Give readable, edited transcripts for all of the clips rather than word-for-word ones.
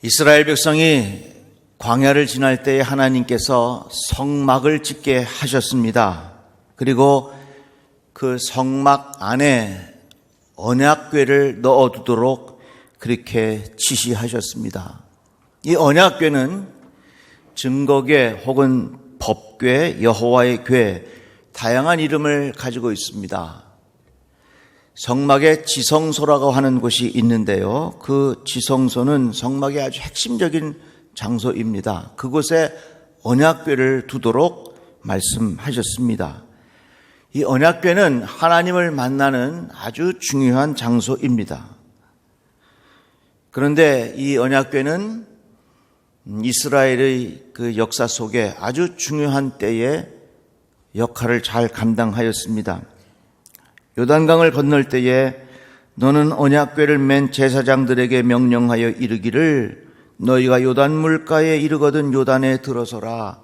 이스라엘 백성이 광야를 지날 때에 하나님께서 성막을 짓게 하셨습니다. 그리고 그 성막 안에 언약궤를 넣어두도록 그렇게 지시하셨습니다. 이 언약궤는 증거궤 혹은 법궤, 여호와의 궤, 다양한 이름을 가지고 있습니다. 성막에 지성소라고 하는 곳이 있는데요. 그 지성소는 성막의 아주 핵심적인 장소입니다. 그곳에 언약궤를 두도록 말씀하셨습니다. 이 언약궤는 하나님을 만나는 아주 중요한 장소입니다. 그런데 이 언약궤는 이스라엘의 그 역사 속에 아주 중요한 때에 역할을 잘 감당하였습니다. 요단강을 건널 때에 너는 언약궤를 맨 제사장들에게 명령하여 이르기를 너희가 요단 물가에 이르거든 요단에 들어서라.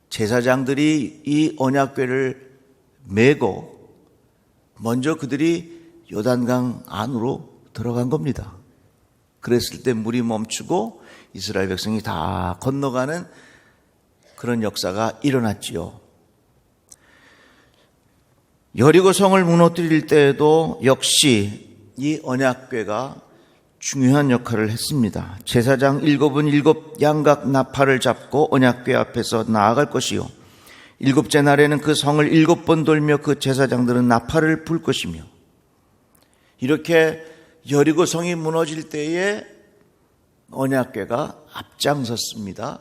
제사장들이 이 언약궤를 메고 먼저 그들이 요단강 안으로 들어간 겁니다. 그랬을 때 물이 멈추고 이스라엘 백성이 다 건너가는 그런 역사가 일어났지요. 여리고 성을 무너뜨릴 때에도 역시 이 언약궤가 중요한 역할을 했습니다. 제사장 7은 양각 나팔을 잡고 언약궤 앞에서 나아갈 것이요. 7째 날에는 그 성을 7번 돌며 그 제사장들은 나팔을 불 것이며, 이렇게 여리고 성이 무너질 때에 언약궤가 앞장섰습니다.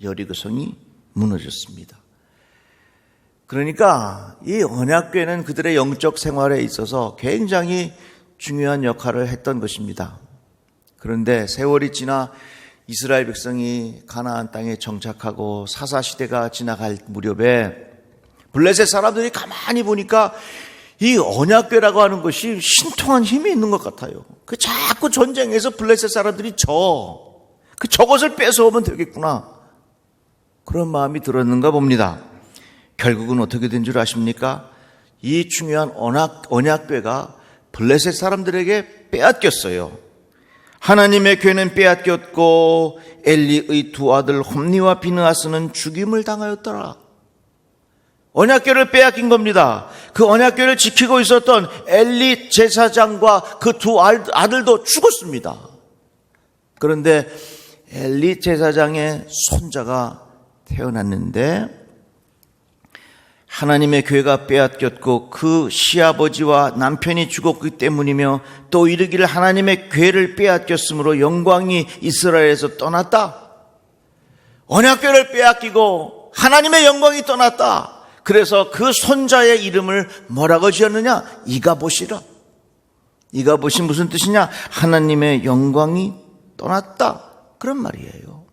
여리고 성이 무너졌습니다. 그러니까 이 언약궤는 그들의 영적 생활에 있어서 굉장히 중요한 역할을 했던 것입니다. 그런데 세월이 지나 이스라엘 백성이 가나안 땅에 정착하고 사사시대가 지나갈 무렵에 블레셋 사람들이 가만히 보니까 이 언약궤라고 하는 것이 신통한 힘이 있는 것 같아요. 그 자꾸 전쟁에서 블레셋 사람들이 저것을 뺏어오면 되겠구나, 그런 마음이 들었는가 봅니다. 결국은 어떻게 된 줄 아십니까? 이 중요한 언약궤가 블레셋 사람들에게 빼앗겼어요. 하나님의 궤는 빼앗겼고 엘리의 두 아들 홈니와 비느하스는 죽임을 당하였더라. 언약궤를 빼앗긴 겁니다. 그 언약궤를 지키고 있었던 엘리 제사장과 그 두 아들도 죽었습니다. 그런데 엘리 제사장의 손자가 태어났는데 하나님의 궤가 빼앗겼고 그 시아버지와 남편이 죽었기 때문이며 또 이르기를 하나님의 궤를 빼앗겼으므로 영광이 이스라엘에서 떠났다. 언약궤를 빼앗기고 하나님의 영광이 떠났다. 그래서 그 손자의 이름을 뭐라고 지었느냐? 이가봇이라. 이가봇이 무슨 뜻이냐? 하나님의 영광이 떠났다, 그런 말이에요.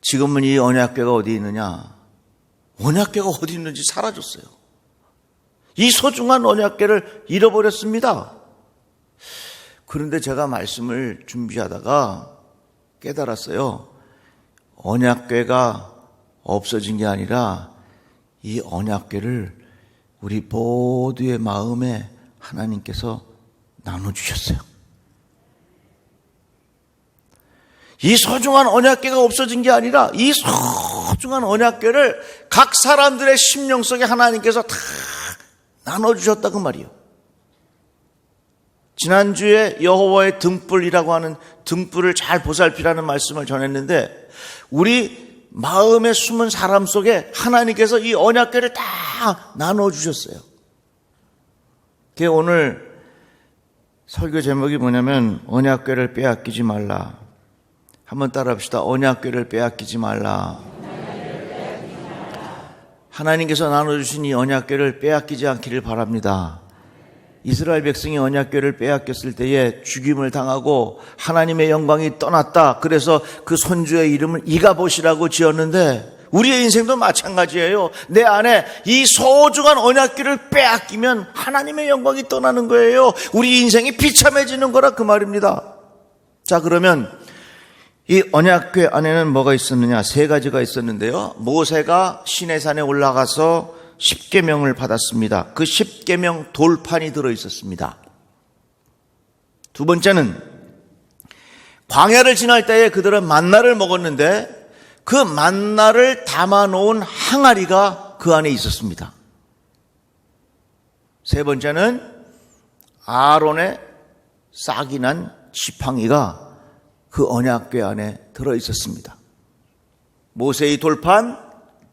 지금은 이 언약궤가 어디 있느냐? 언약궤가 어디 있는지 사라졌어요. 이 소중한 언약궤를 잃어버렸습니다. 그런데 제가 말씀을 준비하다가 깨달았어요. 언약궤가 없어진 게 아니라 이 언약궤를 우리 모두의 마음에 하나님께서 나눠주셨어요. 이 소중한 언약궤가 없어진 게 아니라 이 소중한 언약궤를 각 사람들의 심령 속에 하나님께서 다 나눠주셨다, 그 말이에요. 지난주에 여호와의 등불이라고 하는 등불을 잘 보살피라는 말씀을 전했는데 우리 마음에 숨은 사람 속에 하나님께서 이 언약궤를 다 나눠주셨어요. 그게 오늘 설교 제목이 뭐냐면 언약궤를 빼앗기지 말라. 한번 따라 합시다. 언약궤를 빼앗기지 말라. 하나님께서 나눠주신 이 언약궤를 빼앗기지 않기를 바랍니다. 이스라엘 백성이 언약궤를 빼앗겼을 때에 죽임을 당하고 하나님의 영광이 떠났다. 그래서 그 손주의 이름을 이가봇이라고 지었는데 우리의 인생도 마찬가지예요. 내 안에 이 소중한 언약궤를 빼앗기면 하나님의 영광이 떠나는 거예요. 우리 인생이 비참해지는 거라, 그 말입니다. 자, 그러면 이 언약궤 안에는 뭐가 있었느냐? 3가지가 있었는데요. 모세가 시내산에 올라가서 10계명을 받았습니다. 그 10계명 돌판이 들어있었습니다. 두 번째는 광야를 지날 때에 그들은 만나를 먹었는데 그 만나를 담아놓은 항아리가 그 안에 있었습니다. 세 번째는 아론의 싹이 난 지팡이가 그 언약궤 안에 들어 있었습니다. 모세의 돌판,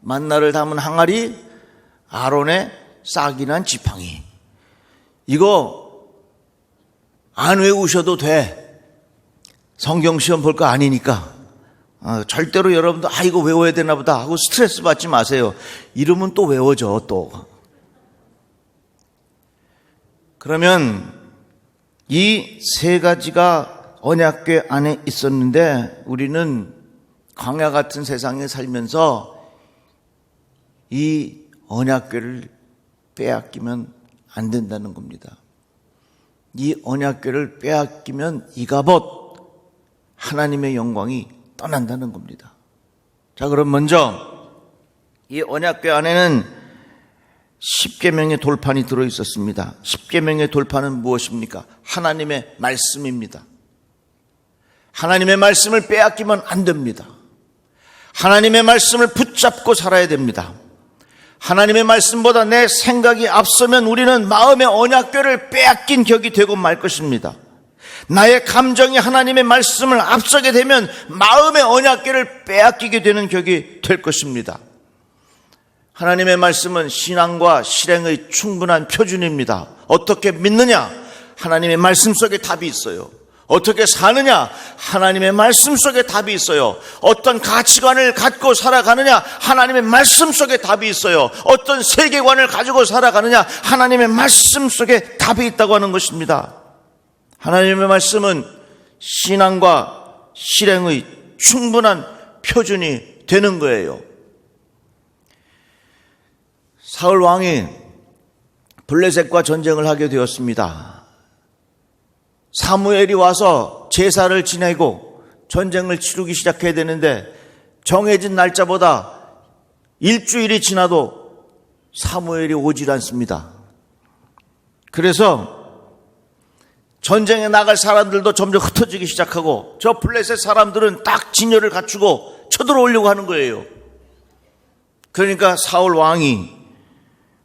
만나를 담은 항아리, 아론의 싹이 난 지팡이. 이거 안 외우셔도 돼. 성경 시험 볼 거 아니니까. 절대로 여러분도 이거 외워야 되나 보다 하고 스트레스 받지 마세요. 이름은 또 외워져 또. 그러면 이 세 가지가 언약궤 안에 있었는데 우리는 광야 같은 세상에 살면서 이 언약궤를 빼앗기면 안 된다는 겁니다. 이 언약궤를 빼앗기면 이가봇 하나님의 영광이 떠난다는 겁니다. 자, 그럼 먼저 이 언약궤 안에는 10계명의 돌판이 들어 있었습니다. 10계명의 돌판은 무엇입니까? 하나님의 말씀입니다. 하나님의 말씀을 빼앗기면 안 됩니다. 하나님의 말씀을 붙잡고 살아야 됩니다. 하나님의 말씀보다 내 생각이 앞서면 우리는 마음의 언약궤를 빼앗긴 격이 되고 말 것입니다. 나의 감정이 하나님의 말씀을 앞서게 되면 마음의 언약궤를 빼앗기게 되는 격이 될 것입니다. 하나님의 말씀은 신앙과 실행의 충분한 표준입니다. 어떻게 믿느냐? 하나님의 말씀 속에 답이 있어요. 어떻게 사느냐? 하나님의 말씀 속에 답이 있어요. 어떤 가치관을 갖고 살아가느냐? 하나님의 말씀 속에 답이 있어요. 어떤 세계관을 가지고 살아가느냐? 하나님의 말씀 속에 답이 있다고 하는 것입니다. 하나님의 말씀은 신앙과 실행의 충분한 표준이 되는 거예요. 사울 왕이 블레셋과 전쟁을 하게 되었습니다. 사무엘이 와서 제사를 지내고 전쟁을 치르기 시작해야 되는데 정해진 날짜보다 일주일이 지나도 사무엘이 오질 않습니다. 그래서 전쟁에 나갈 사람들도 점점 흩어지기 시작하고 저 블레셋 사람들은 딱 진열을 갖추고 쳐들어오려고 하는 거예요. 그러니까 사울 왕이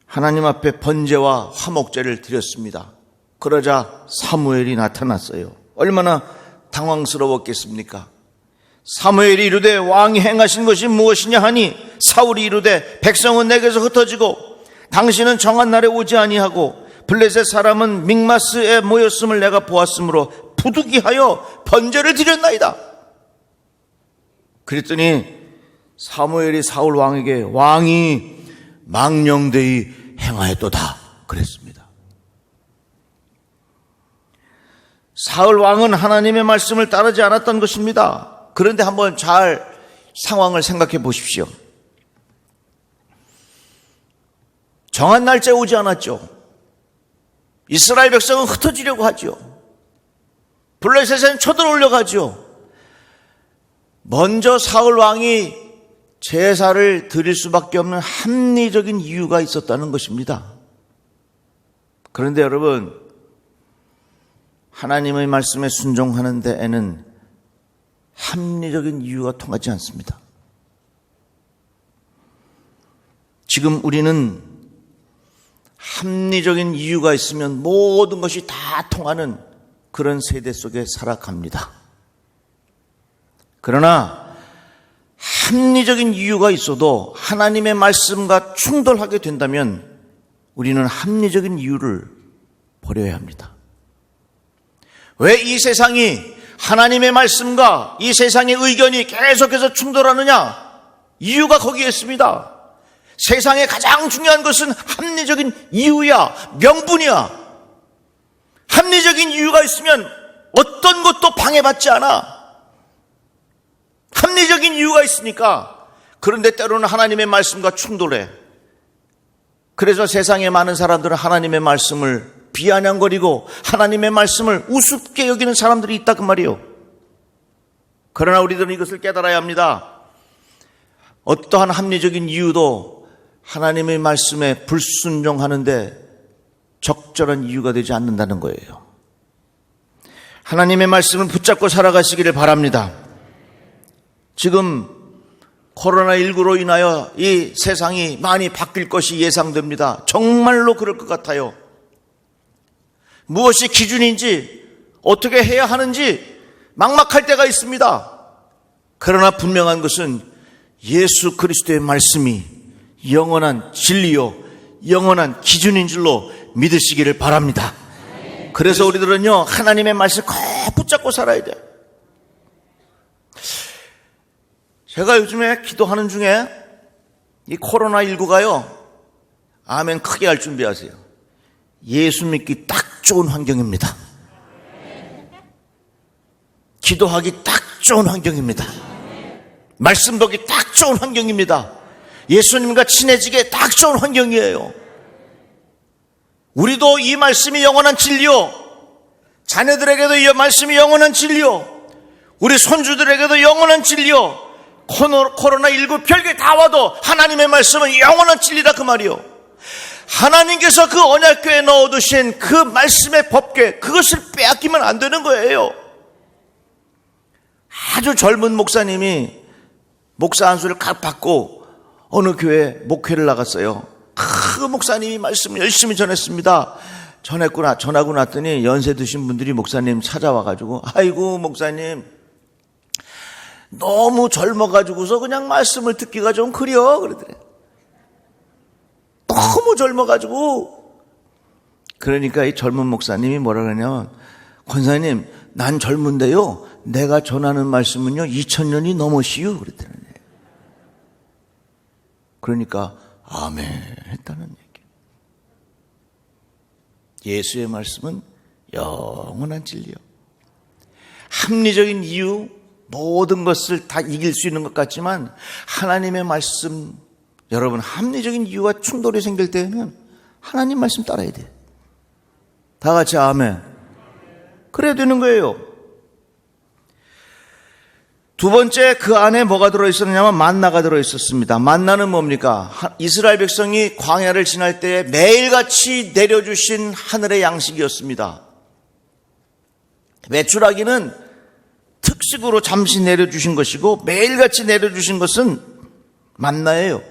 하나님 앞에 번제와 화목제를 드렸습니다. 그러자 사무엘이 나타났어요. 얼마나 당황스러웠겠습니까? 사무엘이 이르되 왕이 행하신 것이 무엇이냐 하니 사울이 이르되 백성은 내게서 흩어지고 당신은 정한 날에 오지 아니하고 블레셋 사람은 믹마스에 모였음을 내가 보았으므로 부득이하여 번제를 드렸나이다. 그랬더니 사무엘이 사울 왕에게 왕이 망령되이 행하였도다 그랬습니다. 사울 왕은 하나님의 말씀을 따르지 않았던 것입니다. 그런데 한번 잘 상황을 생각해 보십시오. 정한 날짜에 오지 않았죠. 이스라엘 백성은 흩어지려고 하죠. 블레셋에는 쳐들어오려고 하죠. 먼저 사울 왕이 제사를 드릴 수밖에 없는 합리적인 이유가 있었다는 것입니다. 그런데 여러분, 하나님의 말씀에 순종하는 데에는 합리적인 이유가 통하지 않습니다. 지금 우리는 합리적인 이유가 있으면 모든 것이 다 통하는 그런 세대 속에 살아갑니다. 그러나 합리적인 이유가 있어도 하나님의 말씀과 충돌하게 된다면 우리는 합리적인 이유를 버려야 합니다. 왜 이 세상이 하나님의 말씀과 이 세상의 의견이 계속해서 충돌하느냐? 이유가 거기에 있습니다. 세상에 가장 중요한 것은 합리적인 이유야, 명분이야. 합리적인 이유가 있으면 어떤 것도 방해받지 않아. 합리적인 이유가 있으니까. 그런데 때로는 하나님의 말씀과 충돌해. 그래서 세상에 많은 사람들은 하나님의 말씀을 비아냥거리고 하나님의 말씀을 우습게 여기는 사람들이 있다 그 말이에요. 그러나 우리들은 이것을 깨달아야 합니다. 어떠한 합리적인 이유도 하나님의 말씀에 불순종하는데 적절한 이유가 되지 않는다는 거예요. 하나님의 말씀을 붙잡고 살아가시기를 바랍니다. 지금 코로나19로 인하여 이 세상이 많이 바뀔 것이 예상됩니다. 정말로 그럴 것 같아요. 무엇이 기준인지 어떻게 해야 하는지 막막할 때가 있습니다. 그러나 분명한 것은 예수 그리스도의 말씀이 영원한 진리요 영원한 기준인 줄로 믿으시기를 바랍니다. 그래서 우리들은요 하나님의 말씀을 꼭 붙잡고 살아야 돼요. 제가 요즘에 기도하는 중에 이 코로나19가요 아멘 크게 할 준비하세요. 예수 믿기 딱 좋은 환경입니다. 기도하기 딱 좋은 환경입니다. 말씀 보기 딱 좋은 환경입니다. 예수님과 친해지기에 딱 좋은 환경이에요. 우리도 이 말씀이 영원한 진리요, 자녀들에게도 이 말씀이 영원한 진리요, 우리 손주들에게도 영원한 진리요, 코로나19 별게 다 와도 하나님의 말씀은 영원한 진리다 그 말이요. 하나님께서 그 언약궤에 넣어두신 그 말씀의 법궤, 그것을 빼앗기면 안 되는 거예요. 아주 젊은 목사님이 목사 안수를 각 받고 어느 교회 목회를 나갔어요. 그 목사님이 말씀을 열심히 전했습니다. 전하고 났더니 연세 드신 분들이 목사님 찾아와가지고 아이고 목사님 너무 젊어가지고서 그냥 말씀을 듣기가 좀 그려 그러더래요. 너무 젊어가지고. 그러니까 이 젊은 목사님이 뭐라 그러냐면 권사님 난 젊은데요 내가 전하는 말씀은요 2000년이 넘으시오 그랬더니 그러니까 아멘 했다는 얘기. 예수의 말씀은 영원한 진리요. 합리적인 이유 모든 것을 다 이길 수 있는 것 같지만 하나님의 말씀, 여러분 합리적인 이유와 충돌이 생길 때는 하나님 말씀 따라야 돼. 다 같이 아멘. 그래야 되는 거예요. 두 번째, 그 안에 뭐가 들어있었냐면 만나가 들어있었습니다. 만나는 뭡니까? 이스라엘 백성이 광야를 지날 때 매일같이 내려주신 하늘의 양식이었습니다. 메추라기는 특식으로 잠시 내려주신 것이고 매일같이 내려주신 것은 만나예요.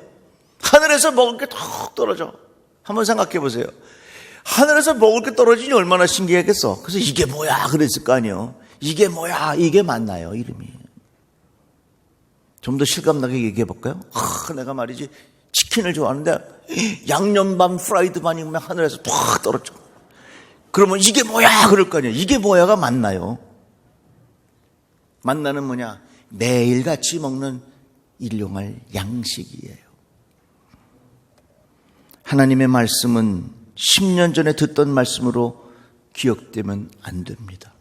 하늘에서 먹을 게 턱 떨어져. 한번 생각해 보세요. 하늘에서 먹을 게 떨어지니 얼마나 신기하겠어. 그래서 이게 뭐야 그랬을 거 아니에요. 이게 뭐야, 이게 만나요 이름이. 좀 더 실감나게 얘기해 볼까요? 내가 말이지 치킨을 좋아하는데 양념반 프라이드 반이 그냥 하늘에서 탁 떨어져. 그러면 이게 뭐야 그럴 거 아니에요. 이게 뭐야가 만나요. 만나는 뭐냐? 매일같이 먹는 일용할 양식이에요. 하나님의 말씀은 10년 전에 듣던 말씀으로 기억되면 안 됩니다.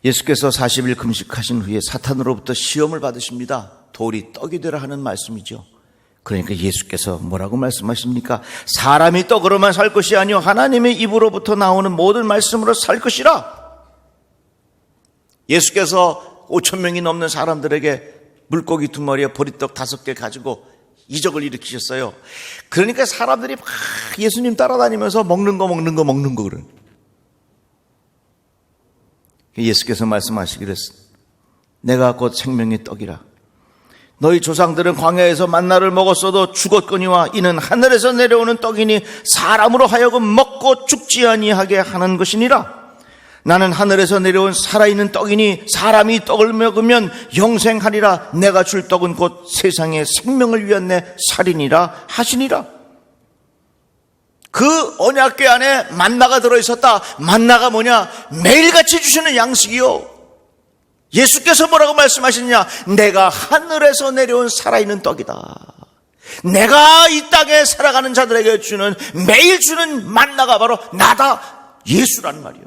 예수께서 40일 금식하신 후에 사탄으로부터 시험을 받으십니다. 돌이 떡이 되라 하는 말씀이죠. 그러니까 예수께서 뭐라고 말씀하십니까? 사람이 떡으로만 살 것이 아니요 하나님의 입으로부터 나오는 모든 말씀으로 살 것이라. 예수께서 5,000명이 넘는 사람들에게 물고기 2마리에 보리떡 5개 가지고 이적을 일으키셨어요. 그러니까 사람들이 막 예수님 따라다니면서 먹는 거 그래. 예수께서 말씀하시기를 내가 곧 생명의 떡이라. 너희 조상들은 광야에서 만나를 먹었어도 죽었거니와 이는 하늘에서 내려오는 떡이니 사람으로 하여금 먹고 죽지 아니하게 하는 것이니라. 나는 하늘에서 내려온 살아있는 떡이니 사람이 떡을 먹으면 영생하리라. 내가 줄 떡은 곧 세상의 생명을 위한 내 살이니라 하시니라. 그 언약궤 안에 만나가 들어있었다. 만나가 뭐냐? 매일같이 주시는 양식이요. 예수께서 뭐라고 말씀하시느냐? 내가 하늘에서 내려온 살아있는 떡이다. 내가 이 땅에 살아가는 자들에게 주는, 매일 주는 만나가 바로 나다. 예수란 말이요.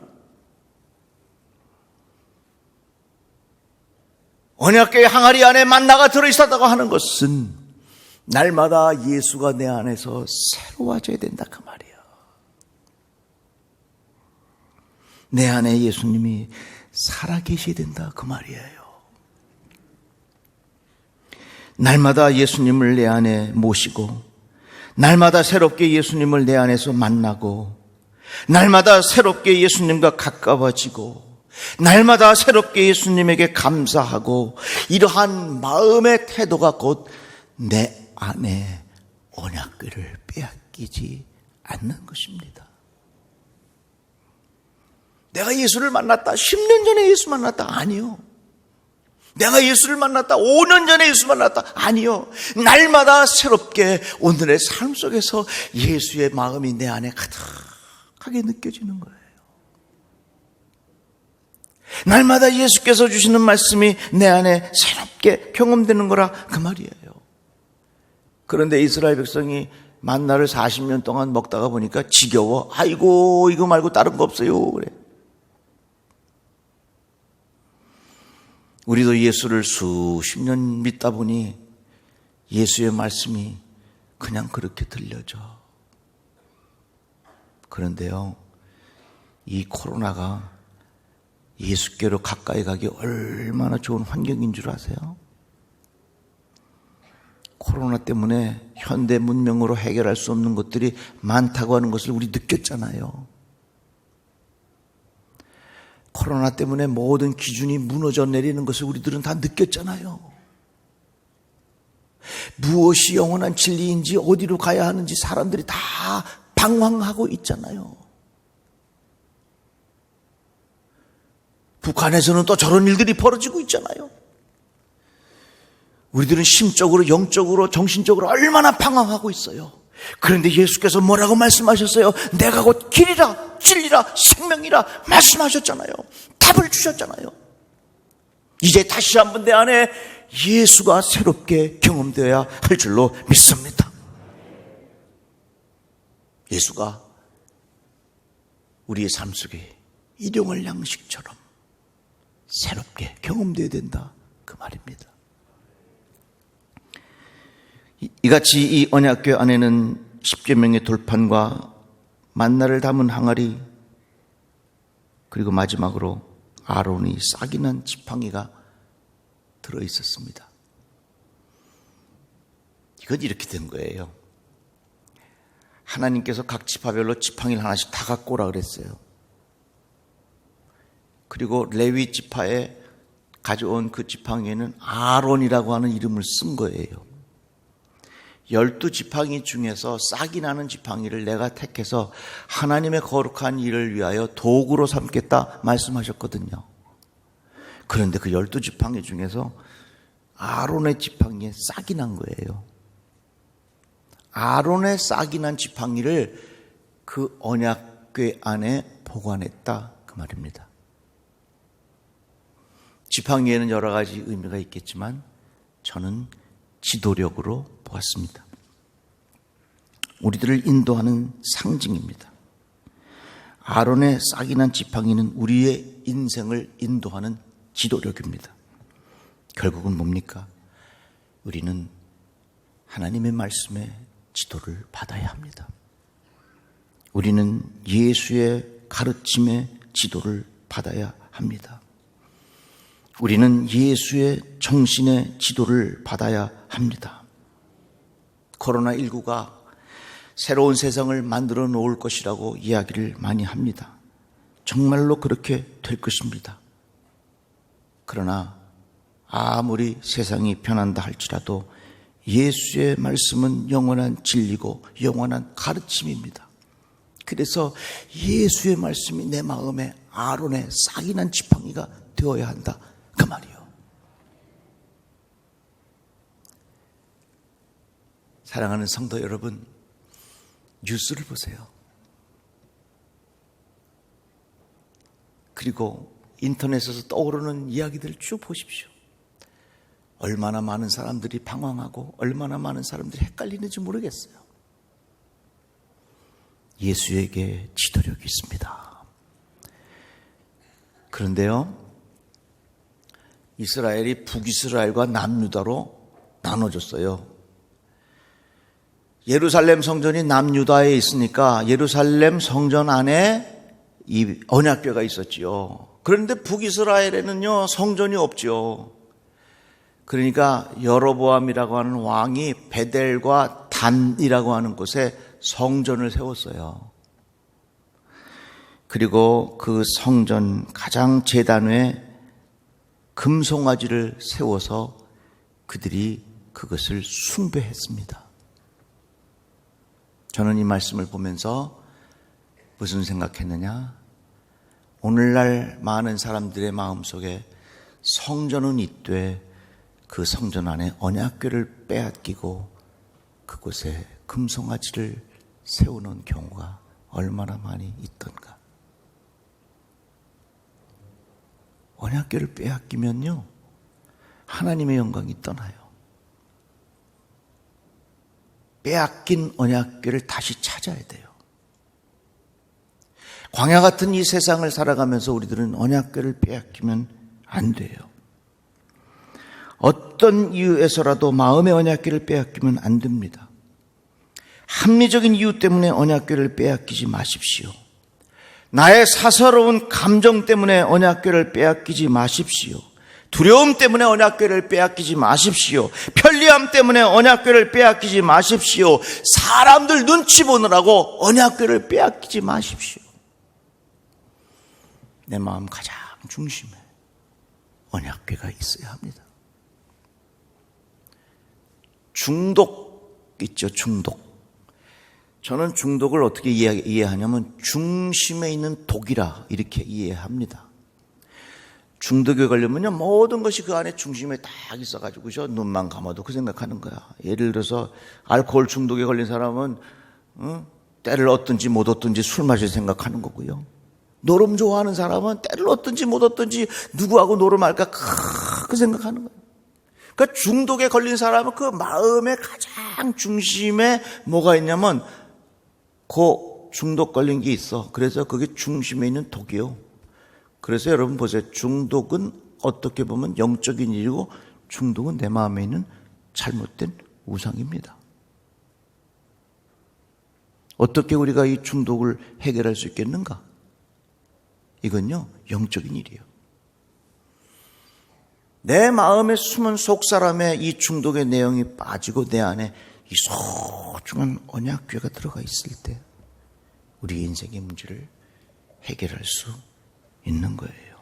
언약궤 항아리 안에 만나가 들어있었다고 하는 것은 날마다 예수가 내 안에서 새로워져야 된다 그 말이에요. 내 안에 예수님이 살아계셔야 된다 그 말이에요. 날마다 예수님을 내 안에 모시고 날마다 새롭게 예수님을 내 안에서 만나고 날마다 새롭게 예수님과 가까워지고 날마다 새롭게 예수님에게 감사하고 이러한 마음의 태도가 곧 내 안에 언약궤를 빼앗기지 않는 것입니다. 내가 예수를 만났다. 10년 전에 예수 만났다. 아니요. 내가 예수를 만났다. 5년 전에 예수 만났다. 아니요. 날마다 새롭게 오늘의 삶 속에서 예수의 마음이 내 안에 가득하게 느껴지는 거예요. 날마다 예수께서 주시는 말씀이 내 안에 새롭게 경험되는 거라 그 말이에요. 그런데 이스라엘 백성이 만나를 40년 동안 먹다가 보니까 지겨워. 아이고 이거 말고 다른 거 없어요. 그래. 우리도 예수를 수십 년 믿다 보니 예수의 말씀이 그냥 그렇게 들려져. 그런데요, 이 코로나가 예수께로 가까이 가기 얼마나 좋은 환경인 줄 아세요? 코로나 때문에 현대 문명으로 해결할 수 없는 것들이 많다고 하는 것을 우리 느꼈잖아요. 코로나 때문에 모든 기준이 무너져 내리는 것을 우리들은 다 느꼈잖아요. 무엇이 영원한 진리인지 어디로 가야 하는지 사람들이 다 방황하고 있잖아요. 북한에서는 또 저런 일들이 벌어지고 있잖아요. 우리들은 심적으로, 영적으로, 정신적으로 얼마나 방황하고 있어요. 그런데 예수께서 뭐라고 말씀하셨어요? 내가 곧 길이라, 진리라, 생명이라 말씀하셨잖아요. 답을 주셨잖아요. 이제 다시 한번 내 안에 예수가 새롭게 경험되어야 할 줄로 믿습니다. 예수가 우리의 삶 속에 일용할 양식처럼 새롭게 경험되어야 된다 그 말입니다. 이같이 이 언약궤 안에는 십계명의 돌판과 만나를 담은 항아리, 그리고 마지막으로 아론이 싹이 난 지팡이가 들어있었습니다. 이건 이렇게 된 거예요. 하나님께서 각 지파별로 지팡이를 하나씩 다 갖고 오라 그랬어요. 그리고 레위 지파에 가져온 그 지팡이에는 아론이라고 하는 이름을 쓴 거예요. 12지팡이 중에서 싹이 나는 지팡이를 내가 택해서 하나님의 거룩한 일을 위하여 도구로 삼겠다 말씀하셨거든요. 그런데 그 12지팡이 중에서 아론의 지팡이에 싹이 난 거예요. 아론의 싹이 난 지팡이를 그 언약궤 안에 보관했다 그 말입니다. 지팡이에는 여러 가지 의미가 있겠지만 저는 지도력으로 보았습니다. 우리들을 인도하는 상징입니다. 아론의 싹이 난 지팡이는 우리의 인생을 인도하는 지도력입니다. 결국은 뭡니까? 우리는 하나님의 말씀에 지도를 받아야 합니다. 우리는 예수의 가르침에 지도를 받아야 합니다. 우리는 예수의 정신의 지도를 받아야 합니다. 코로나19가 새로운 세상을 만들어 놓을 것이라고 이야기를 많이 합니다. 정말로 그렇게 될 것입니다. 그러나 아무리 세상이 변한다 할지라도 예수의 말씀은 영원한 진리고 영원한 가르침입니다. 그래서 예수의 말씀이 내 마음에 아론의 싹이 난 지팡이가 되어야 한다 그 말이에요. 사랑하는 성도 여러분, 뉴스를 보세요. 그리고 인터넷에서 떠오르는 이야기들을 쭉 보십시오. 얼마나 많은 사람들이 방황하고 얼마나 많은 사람들이 헷갈리는지 모르겠어요. 예수에게 지도력이 있습니다. 그런데요, 이스라엘이 북이스라엘과 남유다로 나눠졌어요. 예루살렘 성전이 남유다에 있으니까 예루살렘 성전 안에 이 언약궤가 있었지요. 그런데 북이스라엘에는요 성전이 없죠. 그러니까 여로보암이라고 하는 왕이 베델과 단이라고 하는 곳에 성전을 세웠어요. 그리고 그 성전 가장 제단에 금송아지를 세워서 그들이 그것을 숭배했습니다. 저는 이 말씀을 보면서 무슨 생각했느냐? 오늘날 많은 사람들의 마음속에 성전은 있되 그 성전 안에 언약궤를 빼앗기고 그곳에 금송아지를 세우는 경우가 얼마나 많이 있던가. 언약궤를 빼앗기면요, 하나님의 영광이 떠나요. 빼앗긴 언약궤를 다시 찾아야 돼요. 광야 같은 이 세상을 살아가면서 우리들은 언약궤를 빼앗기면 안 돼요. 어떤 이유에서라도 마음의 언약궤를 빼앗기면 안 됩니다. 합리적인 이유 때문에 언약궤를 빼앗기지 마십시오. 나의 사사로운 감정 때문에 언약궤를 빼앗기지 마십시오. 두려움 때문에 언약궤를 빼앗기지 마십시오. 편리함 때문에 언약궤를 빼앗기지 마십시오. 사람들 눈치 보느라고 언약궤를 빼앗기지 마십시오. 내 마음 가장 중심에 언약궤가 있어야 합니다. 중독 있죠, 중독. 저는 중독을 어떻게 이해하냐면 중심에 있는 독이라 이렇게 이해합니다. 중독에 걸리면요, 모든 것이 그 안에 중심에 딱 있어가지고서 눈만 감아도 그 생각하는 거야. 예를 들어서 알코올 중독에 걸린 사람은 때를 얻든지 못 얻든지 술 마실 생각하는 거고요. 노름 좋아하는 사람은 때를 얻든지 못 얻든지 누구하고 노름할까 그 생각하는 거예요. 그러니까 중독에 걸린 사람은 그 마음의 가장 중심에 뭐가 있냐면 그 중독 걸린 게 있어. 그래서 그게 중심에 있는 독이요. 그래서 여러분 보세요. 중독은 어떻게 보면 영적인 일이고 중독은 내 마음에 있는 잘못된 우상입니다. 어떻게 우리가 이 중독을 해결할 수 있겠는가? 이건요, 영적인 일이에요. 내 마음에 숨은 속사람의 이 중독의 내용이 빠지고 내 안에 이 소중한 언약궤가 들어가 있을 때 우리 인생의 문제를 해결할 수 있는 거예요.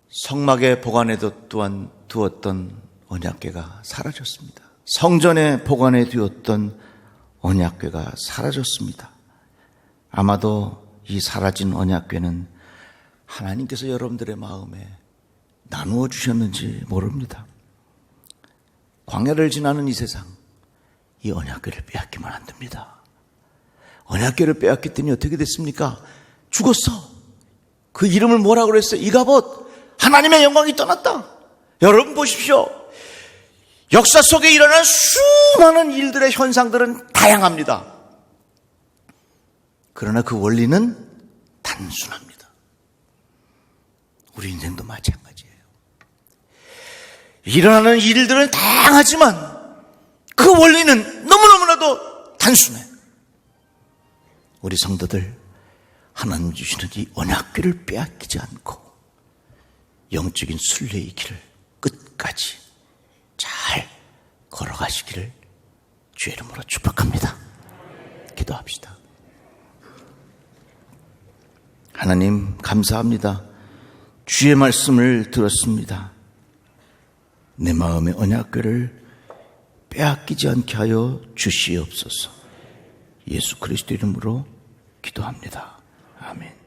성막에 보관해 두었던 언약궤가 사라졌습니다. 성전에 보관해 두었던 언약궤가 사라졌습니다. 아마도 이 사라진 언약궤는 하나님께서 여러분들의 마음에 나누어 주셨는지 모릅니다. 광야를 지나는 이 세상, 이 언약궤를 빼앗기면 안 됩니다. 언약궤를 빼앗겼더니 어떻게 됐습니까? 죽었어. 그 이름을 뭐라고 그랬어요? 이가봇. 하나님의 영광이 떠났다. 여러분 보십시오. 역사 속에 일어난 수많은 일들의 현상들은 다양합니다. 그러나 그 원리는 단순합니다. 우리 인생도 마찬가지예요. 일어나는 일들은 다양하지만 그 원리는 너무너무나도 단순해. 우리 성도들, 하나님 주시는 이 언약궤를 빼앗기지 않고 영적인 순례의 길을 끝까지 잘 걸어가시기를 주의 이름으로 축복합니다. 기도합시다. 하나님 감사합니다. 주의 말씀을 들었습니다. 내 마음의 언약궤를 빼앗기지 않게 하여 주시옵소서. 예수 그리스도 이름으로 기도합니다. 아멘.